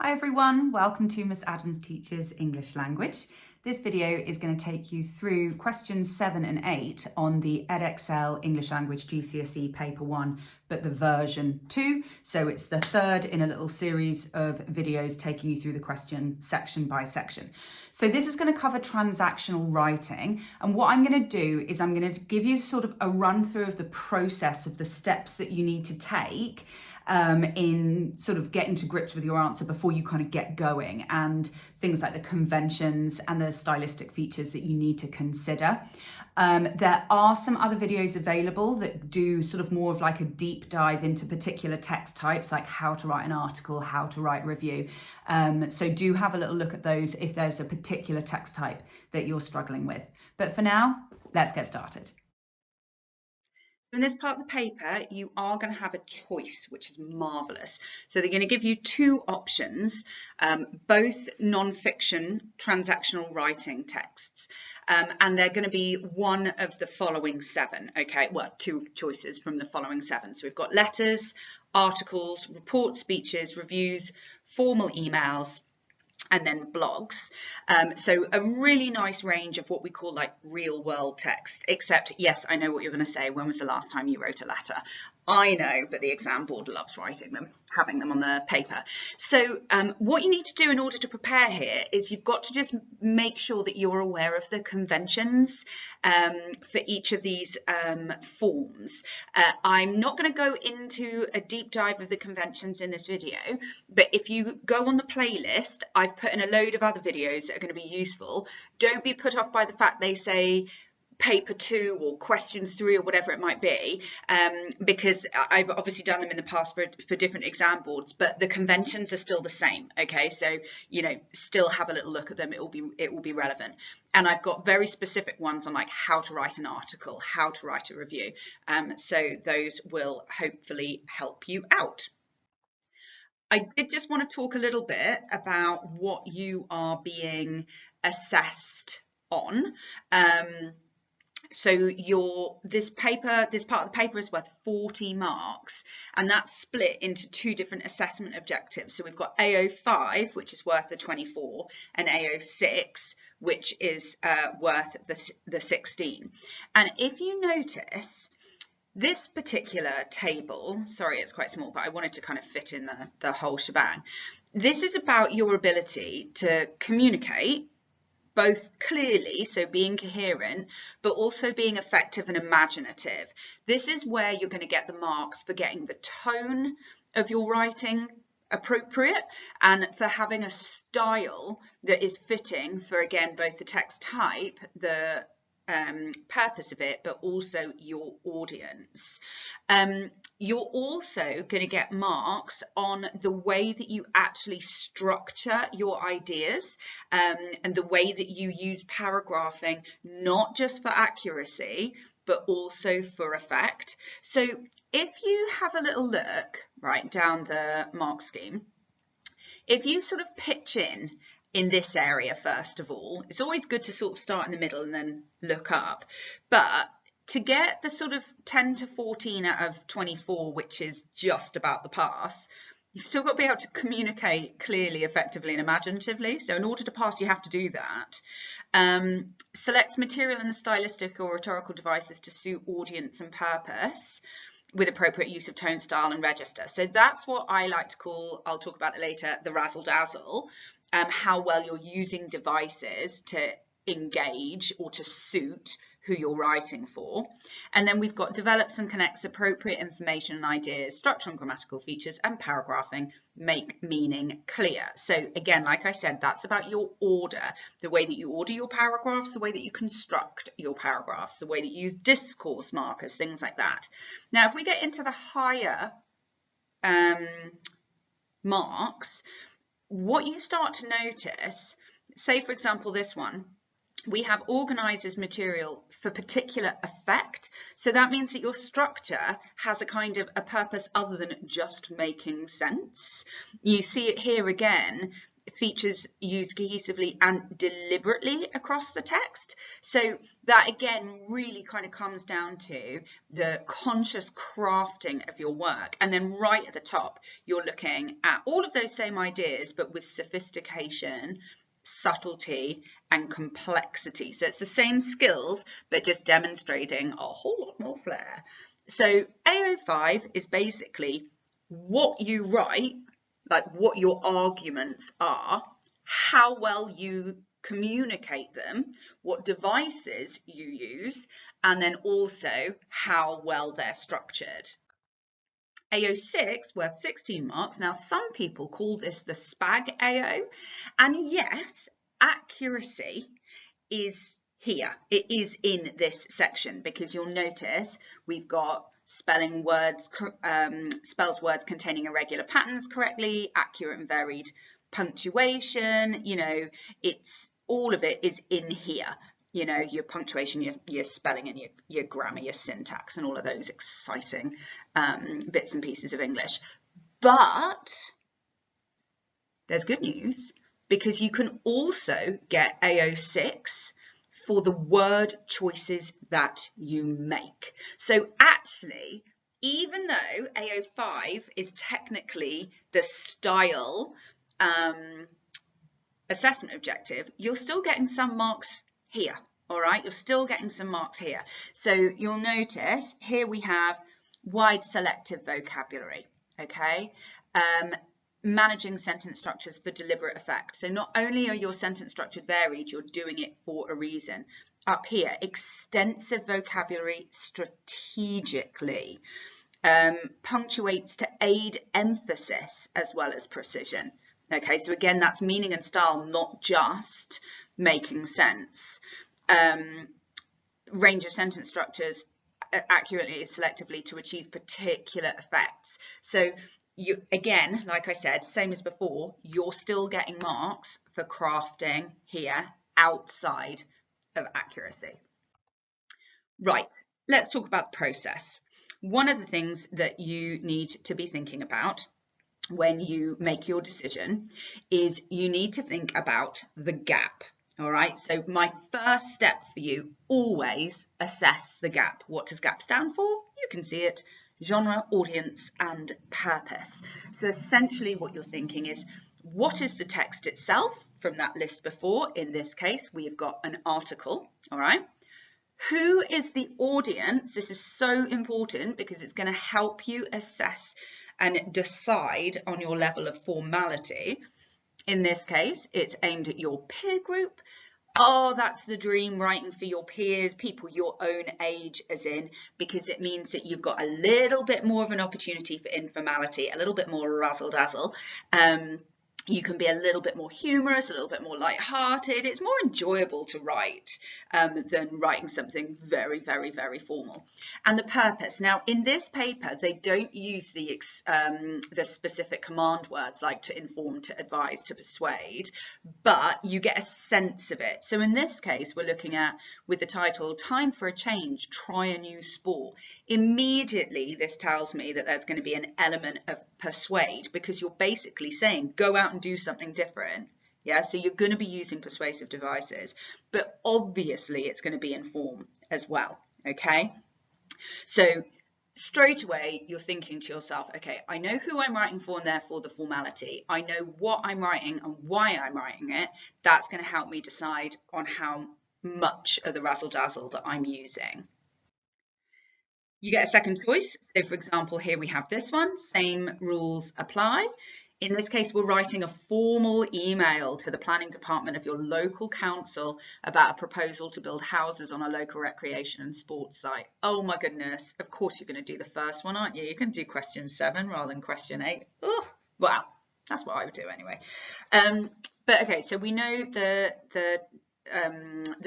Hi everyone, welcome to Miss Adams Teaches English Language. This video is going to take you through questions 7 and 8 on the Edexcel English Language GCSE Paper 1, but the version 2. So it's the third in a little series of videos taking you through the questions section by section. So this is going to cover transactional writing, and what I'm going to do is I'm going to give you sort of a run through of the process of the steps that you need to take in sort of getting to grips with your answer before you kind of get going, and things like the conventions and the stylistic features that you need to consider. There are some other videos available that do sort of more of like a deep dive into particular text types, like how to write an article, how to write a review. So do have a little look at those if there's a particular text type that you're struggling with. But for now, let's get started. So in this part of the paper, you are going to have a choice, which is marvellous. So they're going to give you two options, both non-fiction transactional writing texts. And they're going to be one of the following 7, okay? Well, two choices from the following 7. So we've got letters, articles, report speeches, reviews, formal emails, and then blogs. So a really nice range of what we call like real world text, except yes, I know what you're going to say. When was the last time you wrote a letter? I know, but the exam board loves writing them, having them on the paper. So what you need to do in order to prepare here is you've got to just make sure that you're aware of the conventions for each of these forms. I'm not going to go into a deep dive of the conventions in this video, but if you go on the playlist, I've put in a load of other videos that are going to be useful. Don't be put off by the fact they say paper 2 or question 3 or whatever it might be, because I've obviously done them in the past for different exam boards, but the conventions are still the same. Okay, so you know, still have a little look at them. It will be relevant. And I've got very specific ones on like how to write an article, how to write a review. So those will hopefully help you out. I did just want to talk a little bit about what you are being assessed on. So this part of the paper is worth 40 marks, and that's split into 2 different assessment objectives. So we've got AO5, which is worth the 24, and AO6, which is worth the 16. And if you notice, this particular table, sorry, it's quite small, but I wanted to kind of fit in the whole shebang. This is about your ability to communicate, both clearly, so being coherent, but also being effective and imaginative. This is where you're going to get the marks for getting the tone of your writing appropriate and for having a style that is fitting for, again, both the text type, the purpose of it, but also your audience. You're also going to get marks on the way that you actually structure your ideas, and the way that you use paragraphing, not just for accuracy, but also for effect. So if you have a little look right down the mark scheme, if you sort of pitch in this area, first of all, it's always good to sort of start in the middle and then look up. But to get the sort of 10 to 14 out of 24, which is just about the pass, you've still got to be able to communicate clearly, effectively, and imaginatively. So in order to pass, you have to do that. Select material in the stylistic or rhetorical devices to suit audience and purpose, with appropriate use of tone, style, and register. So that's what I like to call, I'll talk about it later, the razzle-dazzle. How well you're using devices to engage or to suit who you're writing for. And then we've got develops and connects appropriate information and ideas, structural and grammatical features, and paragraphing, make meaning clear. So again, like I said, that's about your order, the way that you order your paragraphs, the way that you construct your paragraphs, the way that you use discourse markers, things like that. Now, if we get into the higher marks, what you start to notice, say for example this one, we have organizes material for particular effect. So that means that your structure has a kind of a purpose other than just making sense. You see it here again, features used cohesively and deliberately across the text. So that again really kind of comes down to the conscious crafting of your work. And then right at the top, you're looking at all of those same ideas, but with sophistication, subtlety and complexity. So it's the same skills, but just demonstrating a whole lot more flair. So AO5 is basically what you write, like what your arguments are, how well you communicate them, what devices you use, and then also how well they're structured. AO6 worth 16 marks. Now, some people call this the SPAG AO, and yes, accuracy is here. It is in this section because you'll notice we've got spelling words, spells words containing irregular patterns correctly, accurate and varied punctuation, you know, it's all of it is in here. You know, your punctuation, your spelling and your grammar, your syntax and all of those exciting bits and pieces of English. But there's good news because you can also get AO6 for the word choices that you make. So actually, even though AO5 is technically the style assessment objective, you're still getting some marks here, all right? You're still getting some marks here. So you'll notice here we have wide selective vocabulary, okay? Managing sentence structures for deliberate effect. So not only are your sentence structures varied, you're doing it for a reason. Up here, extensive vocabulary strategically. Punctuates to aid emphasis as well as precision. Okay, so again, that's meaning and style, not just making sense. Range of sentence structures accurately, selectively to achieve particular effects. So you, again, like I said, same as before, you're still getting marks for crafting here outside of accuracy. Right, let's talk about the process. One of the things that you need to be thinking about when you make your decision is you need to think about the gap. All right, so my first step for you, always assess the gap. What does gap stand for? You can see it, genre, audience, and purpose. So essentially what you're thinking is, what is the text itself from that list before? In this case, we've got an article, all right? Who is the audience? This is so important because it's going to help you assess and decide on your level of formality. In this case, it's aimed at your peer group. Oh, that's the dream, writing for your peers, people your own age as in, because it means that you've got a little bit more of an opportunity for informality, a little bit more razzle dazzle. You can be a little bit more humorous, a little bit more light-hearted. It's more enjoyable to write than writing something very, very, very formal. And the purpose. Now, in this paper, they don't use the specific command words like to inform, to advise, to persuade, but you get a sense of it. So in this case, we're looking at, with the title, Time for a Change, Try a New Sport. Immediately, this tells me that there's going to be an element of persuade because you're basically saying, go out and do something different. Yeah, so you're going to be using persuasive devices, but obviously it's going to be in form as well. Okay, so straight away you're thinking to yourself, okay, I know who I'm writing for and therefore the formality. I know what I'm writing and why I'm writing it. That's going to help me decide on how much of the razzle dazzle that I'm using. You get a second choice. So for example, here we have this one, same rules apply. In this case, we're writing a formal email to the planning department of your local council about a proposal to build houses on a local recreation and sports site. Oh my goodness, of course you're going to do the first one, aren't you? You can do question 7 rather than question 8. Oh, well, that's what I would do anyway. But okay, so we know the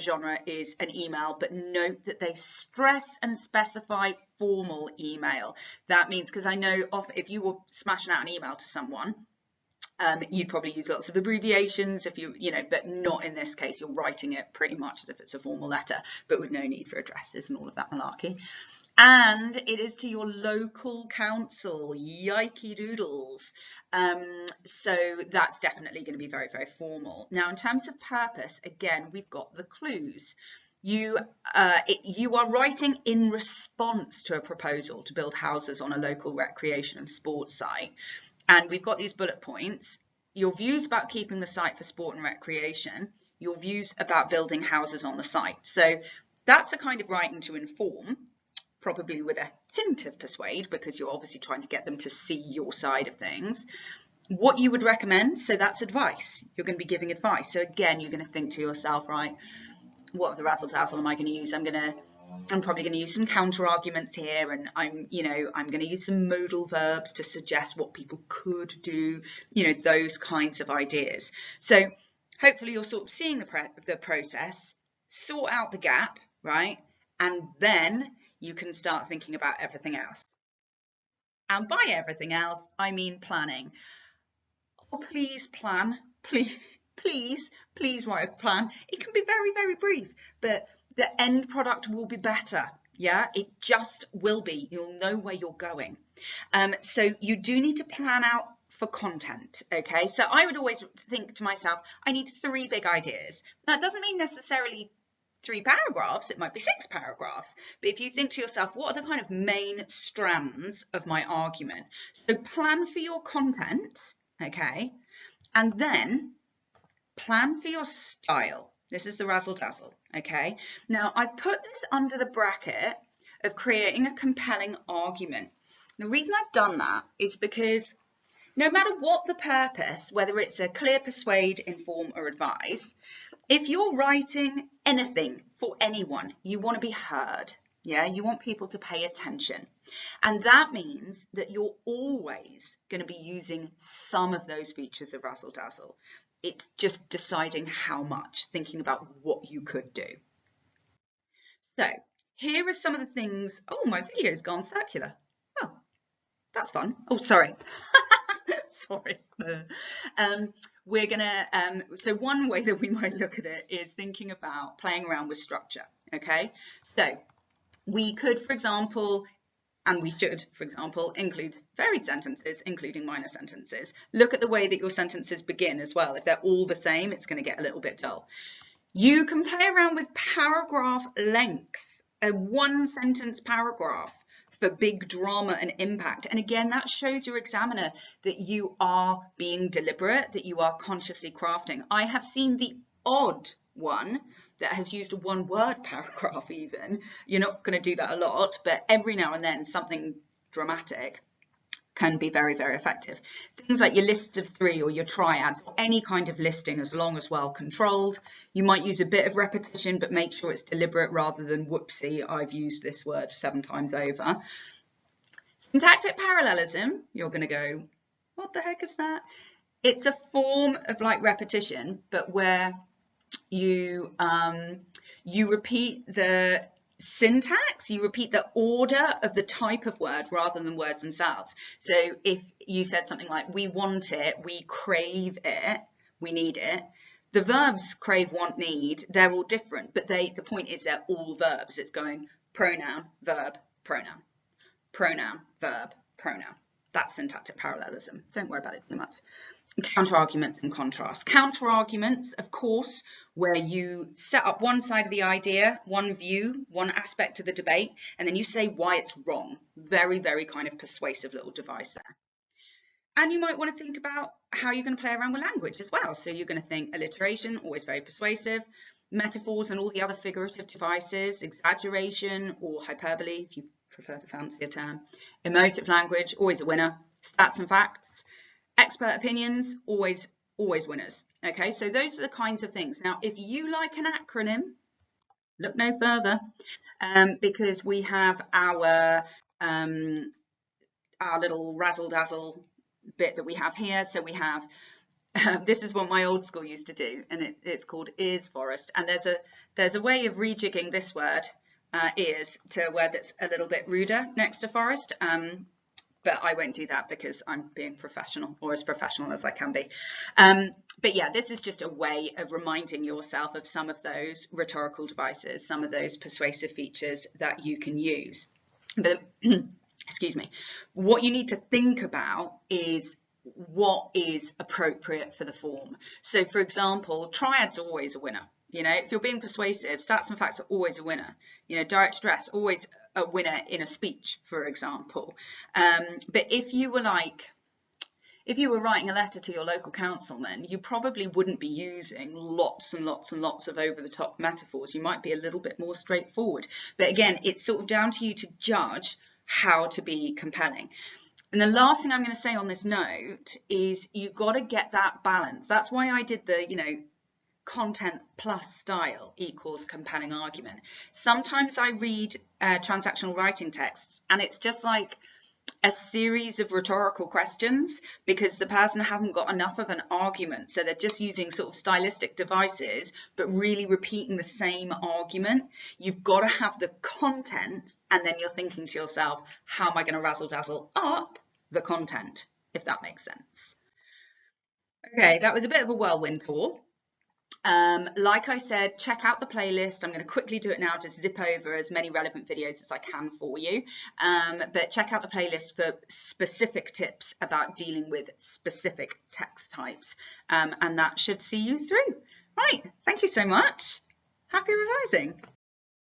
genre is an email, but note that they stress and specify formal email. That means, because I know if you were smashing out an email to someone, you'd probably use lots of abbreviations if you know, but not in this case. You're writing it pretty much as if it's a formal letter, but with no need for addresses and all of that malarkey. And it is to your local council, yikey doodles. So that's definitely going to be very, very formal. Now, in terms of purpose, again, we've got the clues. You are writing in response to a proposal to build houses on a local recreation and sports site. And we've got these bullet points. Your views about keeping the site for sport and recreation, your views about building houses on the site. So that's the kind of writing to inform, probably with a hint of persuade, because you're obviously trying to get them to see your side of things. What you would recommend, so that's advice. You're going to be giving advice. So again, you're going to think to yourself, right, what of the razzle dazzle am I going to use? I'm probably going to use some counter arguments here, and I'm going to use some modal verbs to suggest what people could do, those kinds of ideas. So hopefully you're sort of seeing the process, sort out the gap, right? And then you can start thinking about everything else. And by everything else, I mean planning. Oh, please plan, please write a plan. It can be very, very brief, but the end product will be better. Yeah, it just will be. You'll know where you're going. So you do need to plan out for content, okay? So I would always think to myself, I need 3 big ideas. Now, it doesn't mean necessarily 3 paragraphs, it might be 6 paragraphs. But if you think to yourself, what are the kind of main strands of my argument? So plan for your content, okay? And then plan for your style. This is the razzle dazzle, okay? Now, I've put this under the bracket of creating a compelling argument. The reason I've done that is because no matter what the purpose, whether it's a clear, persuade, inform, or advise, if you're writing anything for anyone, you want to be heard. Yeah, you want people to pay attention. And that means that you're always going to be using some of those features of razzle dazzle. It's just deciding how much, thinking about what you could do. So here are some of the things. Oh, my video's gone circular. Oh, that's fun. Oh, sorry. Sorry. We're gonna, so one way that we might look at it is thinking about playing around with structure, okay? So we could, for example, and we should, for example, include varied sentences, including minor sentences. Look at the way that your sentences begin as well. If they're all the same, it's going to get a little bit dull. You can play around with paragraph length, a 1-sentence paragraph for big drama and impact. And again, that shows your examiner that you are being deliberate, that you are consciously crafting. I have seen the odd one that has used a 1-word paragraph even. You're not going to do that a lot, but every now and then something dramatic can be very, very effective. Things like your lists of 3 or your triads, any kind of listing as long as well controlled. You might use a bit of repetition, but make sure it's deliberate rather than whoopsie, I've used this word 7 times over. Syntactic parallelism, you're going to go, what the heck is that? It's a form of like repetition, but where you repeat the syntax, you repeat the order of the type of word rather than words themselves. So if you said something like, we want it, we crave it, we need it, the verbs crave, want, need, they're all different, but the point is they're all verbs. It's going pronoun, verb, pronoun, pronoun, verb, pronoun. That's syntactic parallelism. Don't worry about it too much. Counter-arguments and contrast. Counter-arguments, of course, where you set up one side of the idea, one view, one aspect of the debate, and then you say why it's wrong. Very, very kind of persuasive little device there. And you might want to think about how you're going to play around with language as well. So you're going to think alliteration, always very persuasive, metaphors and all the other figurative devices, exaggeration or hyperbole, if you prefer the fancier term, emotive language, always a winner, stats and facts, expert opinions, always winners. Okay, so those are the kinds of things. Now, if you like an acronym, look no further, because we have our little razzle-dazzle bit that we have here. So we have, this is what my old school used to do, and it's called ears forest. And there's a way of rejigging this word, ears, to a word that's a little bit ruder next to forest. But I won't do that because I'm being professional, or as professional as I can be. But yeah, this is just a way of reminding yourself of some of those rhetorical devices, some of those persuasive features that you can use. But excuse me, what you need to think about is what is appropriate for the form. So for example, triads are always a winner. You know, if you're being persuasive, stats and facts are always a winner. You know, direct address, always a winner in a speech, for example. But if you were writing a letter to your local councilman, you probably wouldn't be using lots and lots and lots of over-the-top metaphors. You might be a little bit more straightforward. But again, it's sort of down to you to judge how to be compelling. And the last thing I'm going to say on this note is you've got to get that balance. That's why I did the, content plus style equals compelling argument. Sometimes I read transactional writing texts and it's just like a series of rhetorical questions because the person hasn't got enough of an argument. So they're just using sort of stylistic devices, but really repeating the same argument. You've got to have the content and then you're thinking to yourself, how am I going to razzle dazzle up the content, if that makes sense? Okay, that was a bit of a whirlwind tour. Like I said, check out the playlist. I'm going to quickly do it now to zip over as many relevant videos as I can for you. But check out the playlist for specific tips about dealing with specific text types. And that should see you through. Right, thank you so much. Happy revising.